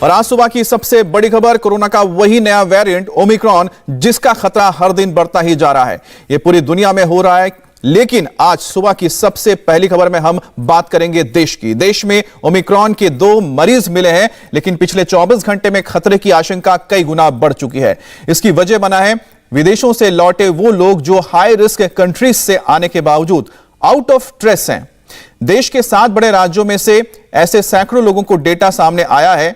और आज सुबह की सबसे बड़ी खबर, कोरोना का वही नया वेरिएंट ओमिक्रॉन, जिसका खतरा हर दिन बढ़ता ही जा रहा है। यह पूरी दुनिया में हो रहा है, लेकिन आज सुबह की सबसे पहली खबर में हम बात करेंगे देश की। देश में ओमिक्रॉन के 2 मरीज मिले हैं, लेकिन पिछले 24 घंटे में खतरे की आशंका कई गुना बढ़ चुकी है। इसकी वजह बना है विदेशों से लौटे वो लोग जो हाई रिस्क कंट्रीज से आने के बावजूद आउट ऑफ स्ट्रेस हैं। देश के 7 बड़े राज्यों में से ऐसे सैकड़ों लोगों को डेटा सामने आया है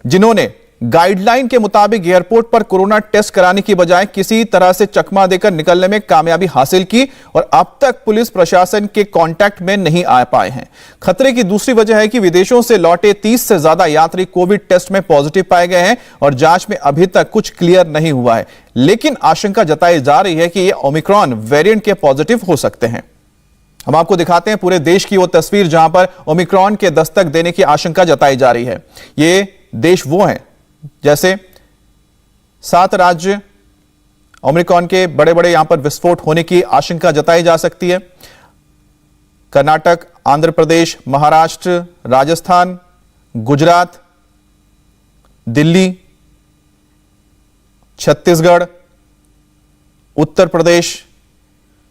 जिन्होंने गाइडलाइन के मुताबिक एयरपोर्ट पर कोरोना टेस्ट कराने की बजाय किसी तरह से चकमा देकर निकलने में कामयाबी हासिल की और अब तक पुलिस प्रशासन के कांटेक्ट में नहीं आ पाए हैं। खतरे की दूसरी वजह है कि विदेशों से लौटे 30 से ज्यादा यात्री कोविड टेस्ट में पॉजिटिव पाए गए हैं और जांच में अभी तक कुछ क्लियर नहीं हुआ है, लेकिन आशंका जताई जा रही है कि ये ओमिक्रॉन वेरिएंट के पॉजिटिव हो सकते हैं। हम आपको दिखाते हैं पूरे देश की वो तस्वीर जहां पर ओमिक्रॉन के दस्तक देने की आशंका जताई जा रही है। ये देश वो हैं जैसे 7 राज्य ओमिक्रॉन के बड़े बड़े यहां पर विस्फोट होने की आशंका जताई जा सकती है। कर्नाटक, आंध्र प्रदेश, महाराष्ट्र, राजस्थान, गुजरात, दिल्ली, छत्तीसगढ़, उत्तर प्रदेश।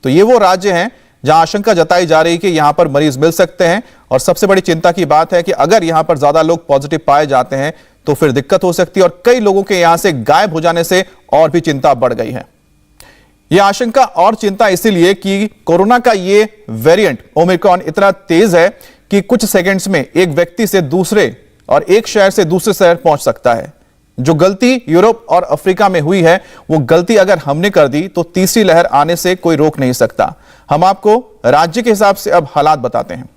तो ये वो राज्य हैं जहां आशंका जताई जा रही है कि यहां पर मरीज मिल सकते हैं। और सबसे बड़ी चिंता की बात है कि अगर यहां पर ज्यादा लोग पॉजिटिव पाए जाते हैं तो फिर दिक्कत हो सकती है और कई लोगों के यहां से गायब हो जाने से और भी चिंता बढ़ गई है। यह आशंका और चिंता इसीलिए कि कोरोना का ये वेरिएंट ओमिक्रॉन इतना तेज है कि कुछ सेकंड्स में एक व्यक्ति से दूसरे और एक शहर से दूसरे शहर पहुंच सकता है। जो गलती यूरोप और अफ्रीका में हुई है, वो गलती अगर हमने कर दी तो तीसरी लहर आने से कोई रोक नहीं सकता। हम आपको राज्य के हिसाब से अब हालात बताते हैं।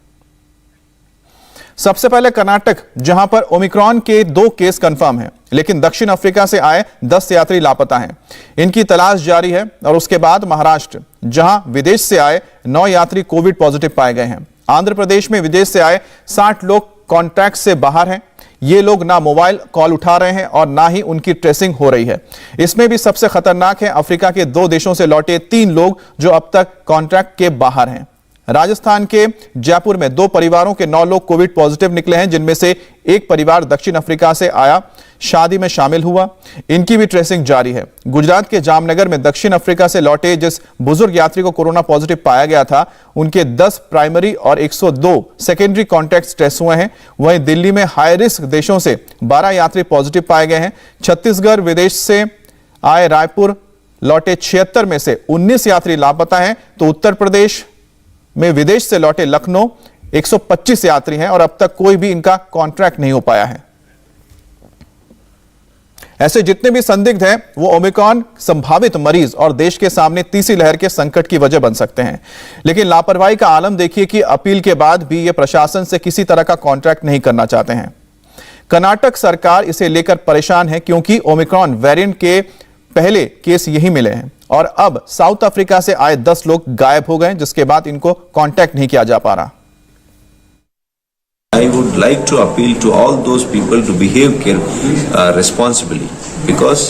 सबसे पहले कर्नाटक, जहां पर ओमिक्रॉन के 2 केस कंफर्म हैं, लेकिन दक्षिण अफ्रीका से आए 10 यात्री लापता हैं। इनकी तलाश जारी है। और उसके बाद महाराष्ट्र, जहां विदेश से आए 9 यात्री कोविड पॉजिटिव पाए गए हैं। आंध्र प्रदेश में विदेश से आए 60 लोग कॉन्टैक्ट से बाहर हैं। ये लोग ना मोबाइल कॉल उठा रहे हैं और ना ही उनकी ट्रेसिंग हो रही है। इसमें भी सबसे खतरनाक है अफ्रीका के 2 देशों से लौटे 3 लोग जो अब तक कॉन्ट्रैक्ट के बाहर हैं। राजस्थान के जयपुर में 2 परिवारों के 9 लोग कोविड पॉजिटिव निकले हैं, जिनमें से एक परिवार दक्षिण अफ्रीका से आया, शादी में शामिल हुआ। इनकी भी ट्रेसिंग जारी है। गुजरात के जामनगर में दक्षिण अफ्रीका से लौटे जिस बुजुर्ग यात्री को कोरोना पॉजिटिव पाया गया था, उनके 10 प्राइमरी और 102 सेकेंडरी कॉन्टैक्ट्स टेस्ट हुए हैं। वहीं दिल्ली में हाई रिस्क देशों से 12 यात्री पॉजिटिव पाए गए हैं। छत्तीसगढ़, विदेश से आए रायपुर लौटे 76 में से 19 यात्री लापता हैं। तो उत्तर प्रदेश में विदेश से लौटे लखनऊ 125 यात्री हैं और अब तक कोई भी इनका कॉन्ट्रैक्ट नहीं हो पाया है। ऐसे जितने भी संदिग्ध हैं वो ओमिक्रॉन संभावित मरीज और देश के सामने तीसरी लहर के संकट की वजह बन सकते हैं। लेकिन लापरवाही का आलम देखिए कि अपील के बाद भी ये प्रशासन से किसी तरह का कॉन्ट्रैक्ट नहीं करना चाहते हैं। कर्नाटक सरकार इसे लेकर परेशान है क्योंकि ओमिक्रॉन वेरिएंट के पहले केस यही मिले हैं और अब साउथ अफ्रीका से आए 10 लोग गायब हो गए, जिसके बाद इनको कांटेक्ट नहीं किया जा पा रहा। I would like to appeal to all those people to behave responsibly, because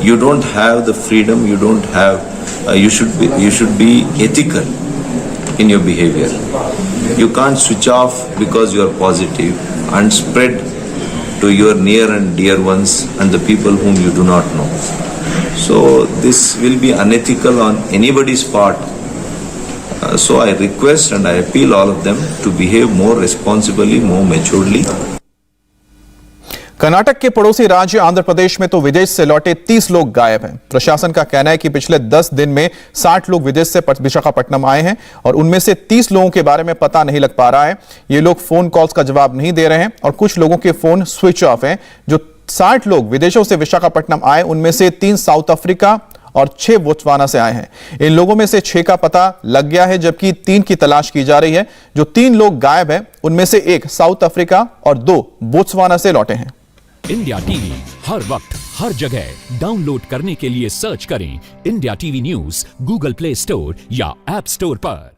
you don't have the freedom, you don't have, you should be ethical in your behavior. You can't switch off because you are positive and spread to your near and dear ones and the people whom you do not know. So this will be unethical on anybody's part. So I request and I appeal all of them to behave more responsibly, more maturely. Karnataka के पड़ोसी राज्य आंध्र प्रदेश में तो विदेश से लौटे 30 लोग गायब हैं। प्रशासन का कहना है कि पिछले 10 दिन में 60 लोग विदेश से विशाखापट्टनम आए हैं और उनमें से 30 लोगों के बारे में पता नहीं लग पा रहा है। ये लोग फोन कॉल्स का जवाब नहीं दे रहे हैं और कुछ लोगों के फोन स्विच ऑफ हैं। जो 60 लोग विदेशों से विशाखापट्टनम आए, उनमें से 3 साउथ अफ्रीका और 6 बोत्सवाना से आए हैं। इन लोगों में से 6 का पता लग गया है, जबकि 3 की तलाश की जा रही है। जो 3 लोग गायब हैं, उनमें से 1 साउथ अफ्रीका और 2 बोत्सवाना से लौटे हैं। इंडिया टीवी हर वक्त हर जगह डाउनलोड करने के लिए सर्च करें India TV news Google play store या ऐप स्टोर पर।